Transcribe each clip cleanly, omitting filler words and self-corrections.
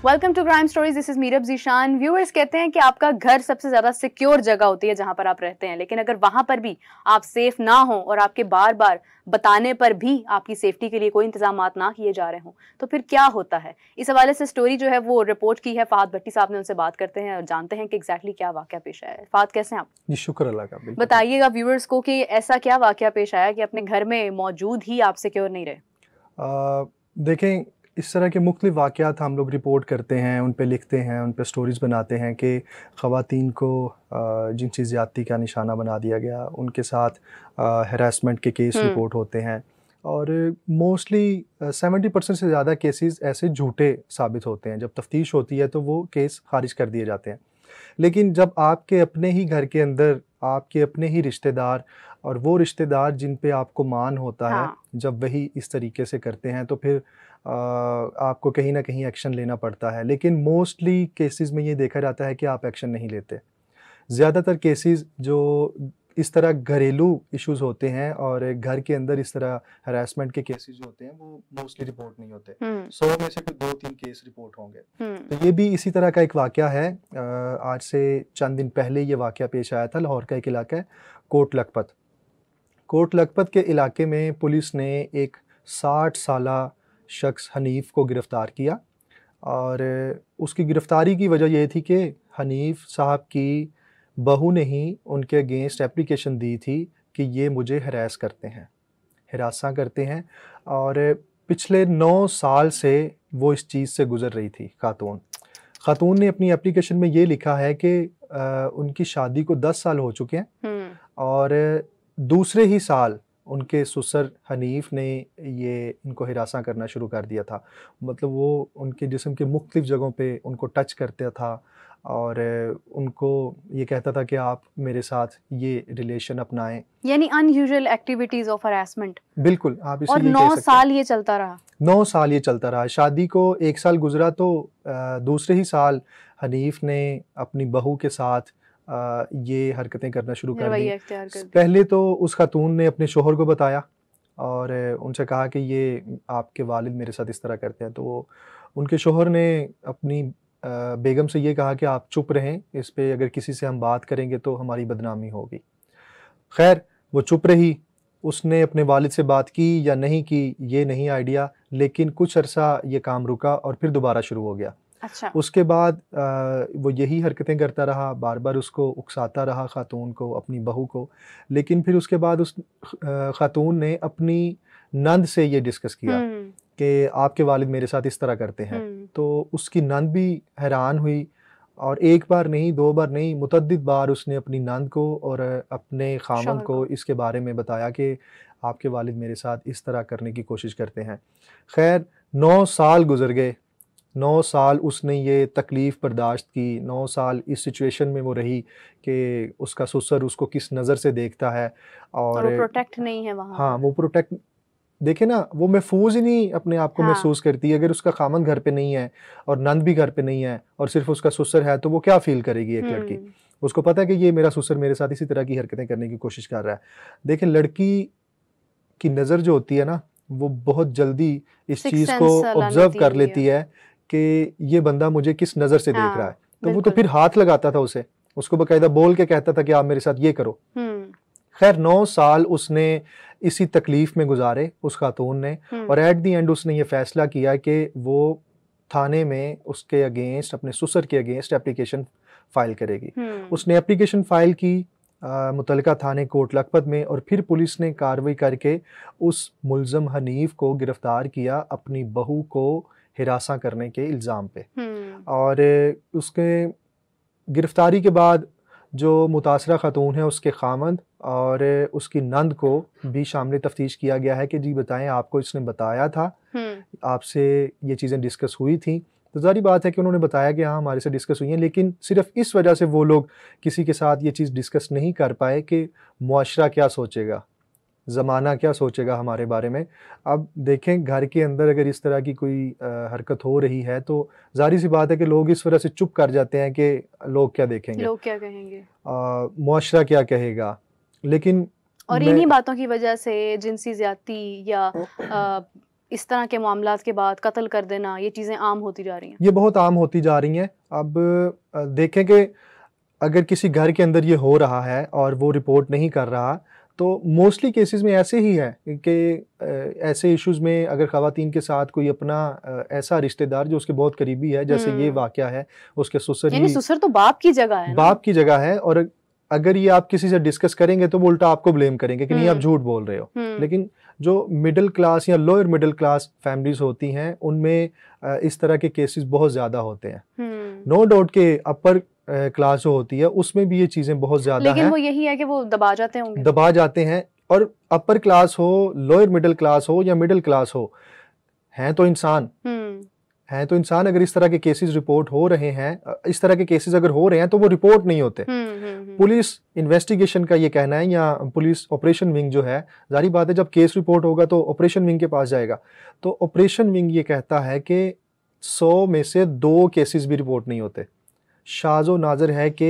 Welcome to crime stories, this is Meerab Zeeshan. Viewers कहते हैं कि आपका घर सबसे ज्यादा सिक्योर जगह होती है जहां पर आप रहते हैं, लेकिन अगर वहां पर भी आप सेफ ना हो और आपके बार बार बताने पर भी आपकी सेफ्टी के लिए कोई इंतजामात ना किए जा रहे हों तो फिर क्या होता है। इस हवाले से स्टोरी जो है वो रिपोर्ट की है फहद भट्टी साहब ने, उनसे बात करते हैं और जानते हैं कि एग्जैक्टली क्या वाकया पेश आया है। फहद, कैसे हैं आप? जी शुक्र अल्लाह का। बताइएगा व्यूअर्स को कि ऐसा क्या वाकया पेश आया कि अपने घर में मौजूद ही आप सिक्योर नहीं रहे। देखें, इस तरह के मुख्तलिफ वाक़यात हम लोग रिपोर्ट करते हैं, उन पे लिखते हैं, उन पे स्टोरीज़ बनाते हैं कि ख़वातीन को जिनसी ज़्यादती का निशाना बना दिया गया, उनके साथ हरासमेंट के केस रिपोर्ट होते हैं और मोस्टली 70% से ज़्यादा केसेस ऐसे झूठे साबित होते हैं। जब तफ्तीश होती है तो वो केस खारिज कर दिए जाते हैं। लेकिन जब आपके अपने ही घर के अंदर आपके अपने ही रिश्तेदार और वो रिश्तेदार जिन पे आपको मान होता है, जब वही इस तरीके से करते हैं तो फिर आपको कहीं ना कहीं एक्शन लेना पड़ता है। लेकिन मोस्टली केसेस में ये देखा जाता है कि आप एक्शन नहीं लेते। ज़्यादातर केसेस जो इस तरह घरेलू इश्यूज होते हैं और घर के अंदर इस तरह हरासमेंट के केसेस जो होते हैं वो मोस्टली रिपोर्ट नहीं होते। 100 में से कोई 2-3 केस रिपोर्ट होंगे। तो ये भी इसी तरह का एक वाकया है। आज से चंद दिन पहले ये वाकया पेश आया था। लाहौर का एक इलाका है कोट लखपत। कोट लखपत के इलाके में पुलिस ने एक 60 साला शख्स हनीफ को गिरफ़्तार किया और उसकी गिरफ़्तारी की वजह यह थी कि हनीफ साहब की बहू ने ही उनके अगेंस्ट एप्लीकेशन दी थी कि ये मुझे हरास करते हैं, हिरासा करते हैं और पिछले 9 साल से वो इस चीज़ से गुज़र रही थी। खातून ने अपनी एप्लीकेशन में ये लिखा है कि उनकी शादी को 10 साल हो चुके हैं और दूसरे ही साल उनके ससुर हनीफ ने ये इनको हिरासा करना शुरू कर दिया था। मतलब वो उनके जिस्म के मुख्तलिफ जगहों पे उनको टच करता था और उनको ये कहता था कि आप मेरे साथ ये रिलेशन अपनाएं, यानी अनयूजुअल एक्टिविटीज ऑफ हरासमेंट। बिल्कुल, आप इसे और 9 साल ये चलता रहा। 9 साल ये चलता रहा। शादी को 1 साल गुजरा तो दूसरे ही साल हनीफ ने अपनी बहू के साथ ये हरकतें करना शुरू कर दी। पहले तो उस खातून ने अपने शोहर को बताया और उनसे कहा कि ये आपके वालिद मेरे साथ इस तरह करते हैं। तो उनके शोहर ने अपनी बेगम से ये कहा कि आप चुप रहें, इस पे अगर किसी से हम बात करेंगे तो हमारी बदनामी होगी। खैर वो चुप रही। उसने अपने वालिद से बात की या नहीं की ये नहीं आइडिया, लेकिन कुछ अरसा ये काम रुका और फिर दोबारा शुरू हो गया। अच्छा। उसके बाद वो यही हरकतें करता रहा, बार बार उसको उकसाता रहा खातून को, अपनी बहू को। लेकिन फिर उसके बाद उस खातून ने अपनी नंद से ये डिस्कस किया कि आपके वालिद मेरे साथ इस तरह करते हैं। तो उसकी नंद भी हैरान हुई और एक बार नहीं, 2 बार नहीं, मुतअद्दिद बार उसने अपनी नंद को और अपने खामन को इसके बारे में बताया कि आपके वालिद मेरे साथ इस तरह करने की कोशिश करते हैं। खैर 9 साल गुजर गए। 9 साल उसने ये तकलीफ़ बर्दाश्त की। 9 साल इस सिचुएशन में वो रही कि उसका ससुर उसको किस नज़र से देखता है और वो प्रोटेक्ट नहीं है वहाँ। हाँ, वो प्रोटेक्ट, देखे ना, वो महफूज ही नहीं अपने आप को महसूस करती है। अगर उसका खामन घर पे नहीं है और नंद भी घर पे नहीं है और सिर्फ उसका ससुर है तो वो क्या फील करेगी एक लड़की। उसको पता है कि ये मेरा ससुर मेरे साथ इसी तरह की हरकतें करने की कोशिश कर रहा है। देखें, लड़की की नज़र जो होती है ना, वो बहुत जल्दी इस चीज़ को ऑब्जर्व कर लेती है कि ये बंदा मुझे किस नज़र से देख रहा है। तो वो तो फिर हाथ लगाता था उसे, उसको बाकायदा बोल के कहता था कि आप मेरे साथ ये करो। खैर 9 साल उसने इसी तकलीफ में गुजारे उस खातून ने और एट दी एंड उसने ये फैसला किया कि वो थाने में उसके अगेंस्ट, अपने ससुर के अगेंस्ट एप्लीकेशन फाइल करेगी। उसने एप्लीकेशन फाइल की मुतलका थाने कोट लखपत में और फिर पुलिस ने कार्रवाई करके उस मुल्ज़म हनीफ को गिरफ्तार किया अपनी बहू को हिरासा करने के इल्ज़ाम पे। और उसके गिरफ्तारी के बाद जो मुतासरा खातून है उसके खामंद और उसकी नंद को भी शामिल तफ्तीश किया गया है कि जी बताएं, आपको इसने बताया था, आपसे ये चीज़ें डिस्कस हुई थी। तो ज़ाहिर बात है कि उन्होंने बताया कि हाँ हमारे से डिस्कस हुई हैं, लेकिन सिर्फ इस वजह से वो लोग किसी के साथ ये चीज़ डिस्कस नहीं कर पाए कि मुआशरा क्या सोचेगा, ज़माना क्या सोचेगा हमारे बारे में। अब देखें, घर के अंदर अगर इस तरह की कोई हरकत हो रही है तो जाहिर सी बात है कि लोग इस वजह से चुप कर जाते हैं कि लोग क्या देखेंगे, लोग क्या कहेंगे, मुआशरा क्या कहेगा। लेकिन और इन्हीं बातों की वजह से जिनसी ज़्यादती या इस तरह के मामलात के बाद कत्ल कर देना, ये चीज़ें आम होती जा रही हैं? ये बहुत आम होती जा रही हैं। अब देखें कि अगर किसी घर के अंदर ये हो रहा है और वो रिपोर्ट नहीं कर रहा, तो मोस्टली केसेस में ऐसे ही है कि ऐसे इश्यूज़ में अगर ख़वातीन के साथ कोई अपना ऐसा रिश्तेदार जो उसके बहुत करीबी है, जैसे ये वाक़या है, उसके ससुर यानी ससुर तो बाप की जगह है ना? बाप की जगह है, और अगर ये आप किसी से डिस्कस करेंगे तो वो उल्टा आपको ब्लेम करेंगे कि नहीं आप झूठ बोल रहे हो। लेकिन जो मिडिल क्लास या लोअर मिडिल क्लास फैमिलीज होती हैं, उनमें इस तरह के केसेस बहुत ज़्यादा होते हैं। नो डाउट के अपर क्लास जो होती है उसमें भी ये चीज़ें बहुत ज़्यादा हैं, लेकिन वो यही है कि वो दबा जाते होंगे, दबा जाते हैं। और अपर क्लास हो, लोअर मिडिल क्लास हो या मिडिल क्लास हो, हैं तो इंसान, हैं तो इंसान। अगर इस तरह के केसेस रिपोर्ट हो रहे हैं, इस तरह के केसेस अगर हो रहे हैं तो वो रिपोर्ट नहीं होते। पुलिस इन्वेस्टिगेशन का ये कहना है, या पुलिस ऑपरेशन विंग जो है, जारी बात है जब केस रिपोर्ट होगा तो ऑपरेशन विंग के पास जाएगा, तो ऑपरेशन विंग ये कहता है कि 100 में से 2 केसेस भी रिपोर्ट नहीं होते। शाज़ो नाज़र है कि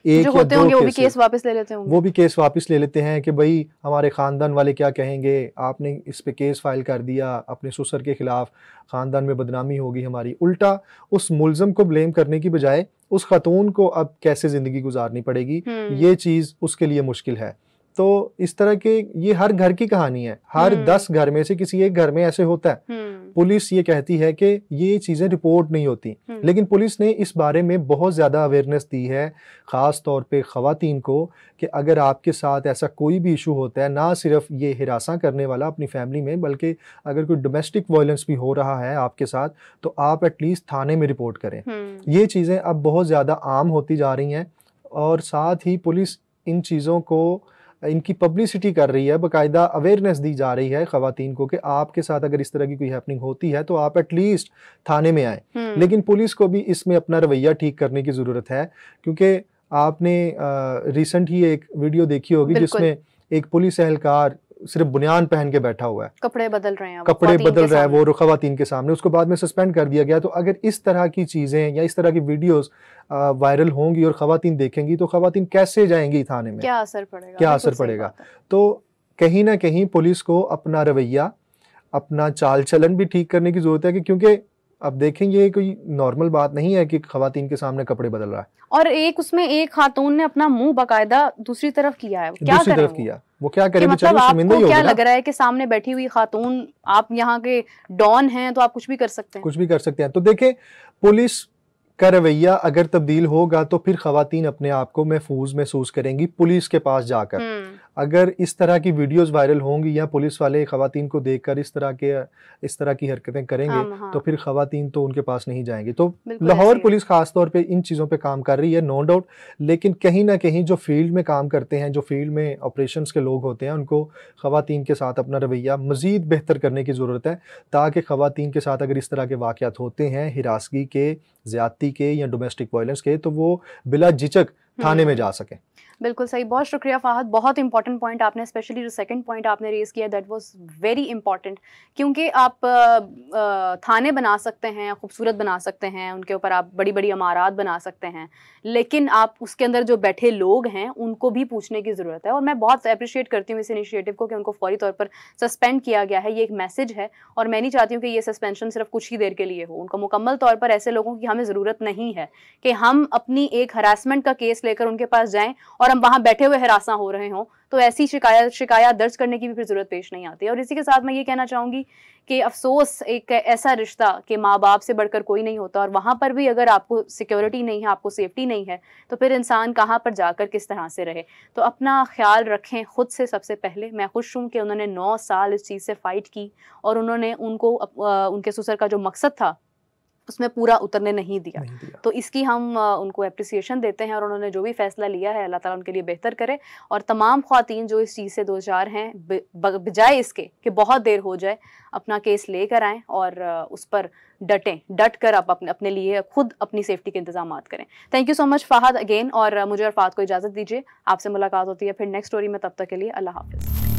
एक जो या होते 2 होंगे वो भी केस वापस ले लेते होंगे, वो भी केस वापस ले लेते हैं कि भाई हमारे ख़ानदान वाले क्या कहेंगे, आपने इस पे केस फाइल कर दिया अपने ससुर के ख़िलाफ़, ख़ानदान में बदनामी होगी हमारी। उल्टा उस मुल्ज़म को ब्लेम करने की बजाय उस खातून को अब कैसे ज़िंदगी गुजारनी पड़ेगी, ये चीज़ उसके लिए मुश्किल है। तो इस तरह के ये हर घर की कहानी है, हर 10 घर में से किसी एक घर में ऐसे होता है। पुलिस ये कहती है कि ये चीज़ें रिपोर्ट नहीं होती, लेकिन पुलिस ने इस बारे में बहुत ज़्यादा अवेयरनेस दी है, ख़ास तौर पे ख़वातीन को, कि अगर आपके साथ ऐसा कोई भी इशू होता है, ना सिर्फ ये हिरासा करने वाला अपनी फैमिली में, बल्कि अगर कोई डोमेस्टिक वायलेंस भी हो रहा है आपके साथ, तो आप एटलीस्ट थाने में रिपोर्ट करें। ये चीज़ें अब बहुत ज़्यादा आम होती जा रही हैं, और साथ ही पुलिस इन चीज़ों को, इनकी पब्लिसिटी कर रही है, बाकायदा अवेयरनेस दी जा रही है ख़वातीन को कि आपके साथ अगर इस तरह की कोई हैपनिंग होती है तो आप एटलीस्ट थाने में आएँ। लेकिन पुलिस को भी इसमें अपना रवैया ठीक करने की ज़रूरत है, क्योंकि आपने रिसेंट ही एक वीडियो देखी होगी जिसमें एक पुलिस एहलकार सिर्फ बुनियान पहन के बैठा हुआ है, कपड़े बदल रहे हैं, कपड़े बदल रहा है वो ख़वातीन के सामने, उसको बाद में सस्पेंड कर दिया गया। तो अगर इस तरह की चीज़ें या इस तरह की वीडियोस वायरल होंगी और ख़वातीन देखेंगी तो ख़वातीन कैसे जाएंगी थाने में, क्या असर पड़ेगा, क्या असर पड़ेगा। तो कहीं ना कहीं पुलिस को अपना रवैया, अपना चाल चलन भी ठीक करने की ज़रूरत है, कि क्योंकि अब देखेंगे ये कोई नॉर्मल बात नहीं है कि ख़वातीन के सामने कपड़े बदल रहा है। और एक उसमें एक खातून ने अपना मुंह बाकायदा दूसरी तरफ किया है, क्या दूसरी तरफ किया, वो क्या करे, मतलब आपको क्या लग रहा है कि सामने बैठी हुई खातून, आप यहाँ के डॉन हैं तो आप कुछ भी कर सकते हैं, कुछ भी कर सकते हैं। तो देखें, पुलिस का रवैया अगर तब्दील होगा तो फिर ख़वातीन अपने आप को महफूज महसूस करेंगी पुलिस के पास जाकर। अगर इस तरह की वीडियोस वायरल होंगी या पुलिस वाले ख़वातीन को देखकर इस तरह की हरकतें करेंगे, तो फिर ख़वातीन तो उनके पास नहीं जाएंगी। तो लाहौर पुलिस खास तौर पे इन चीज़ों पे काम कर रही है, नो डाउट, लेकिन कहीं ना कहीं जो फील्ड में काम करते हैं, जो फील्ड में ऑपरेशंस के लोग होते हैं, उनको ख़वातीन के साथ अपना रवैया मज़ीद बेहतर करने की ज़रूरत है, ताकि ख़वातीन के साथ अगर इस तरह के वाक़यात होते हैं, हिरासगी के, ज़्यादती के या डोमेस्टिक वायलेंस के, तो वो बिला झिझक थाने में जा सकें। बिल्कुल सही, बहुत शुक्रिया फ़ाहद, बहुत इंपॉर्टेंट पॉइंट आपने, स्पेशली जो सेकंड पॉइंट आपने रेज़ किया दैट वाज वेरी इंपॉर्टेंट, क्योंकि आप थाने बना सकते हैं, खूबसूरत बना सकते हैं, उनके ऊपर आप बड़ी बड़ी इमारत बना सकते हैं, लेकिन आप उसके अंदर जो बैठे लोग हैं उनको भी पूछने की ज़रूरत है। और मैं बहुत अप्रिशिएट करती हूँ इस इनिशिएटिव को कि उनको फौरी तौर पर सस्पेंड किया गया है, ये एक मैसेज है, और मैं नहीं चाहती हूँ कि ये सस्पेंशन सिर्फ कुछ ही देर के लिए हो। उनको मुकम्मल तौर पर ऐसे लोगों की हमें ज़रूरत नहीं है कि हम अपनी एक हरासमेंट का केस लेकर उनके पास जाएँ और हम वहाँ बैठे हुए हरासा हो रहे हों, तो ऐसी शिकायत दर्ज करने की भी फिर ज़रूरत पेश नहीं आती। और इसी के साथ मैं ये कहना चाहूँगी कि अफसोस, एक ऐसा रिश्ता कि माँ बाप से बढ़कर कोई नहीं होता, और वहाँ पर भी अगर आपको सिक्योरिटी नहीं है, आपको सेफ्टी नहीं है, तो फिर इंसान कहाँ पर जाकर किस तरह से रहे। तो अपना ख्याल रखें खुद से सबसे पहले। मैं खुश हूँ कि उन्होंने 9 साल इस चीज़ से फ़ाइट की, और उन्होंने उनको उनके ससुर का जो मकसद था उसमें पूरा उतरने नहीं दिया। तो इसकी हम उनको एप्रिसिएशन देते हैं, और उन्होंने जो भी फैसला लिया है अल्लाह ताला उनके लिए बेहतर करे। और तमाम ख़वातीन जो इस चीज़ से दो चार हैं, बजाय इसके कि बहुत देर हो जाए, अपना केस लेकर आएँ और उस पर डट कर आप अपने लिए खुद अपनी सेफ्टी के इंतजाम करें। Thank you so much Fahadh again, और मुझे और फ़ाहद को इजाज़त दीजिए। आपसे मुलाकात होती है फिर नेक्स्ट स्टोरी में, तब तक के लिए अल्लाह हाफ़िज़।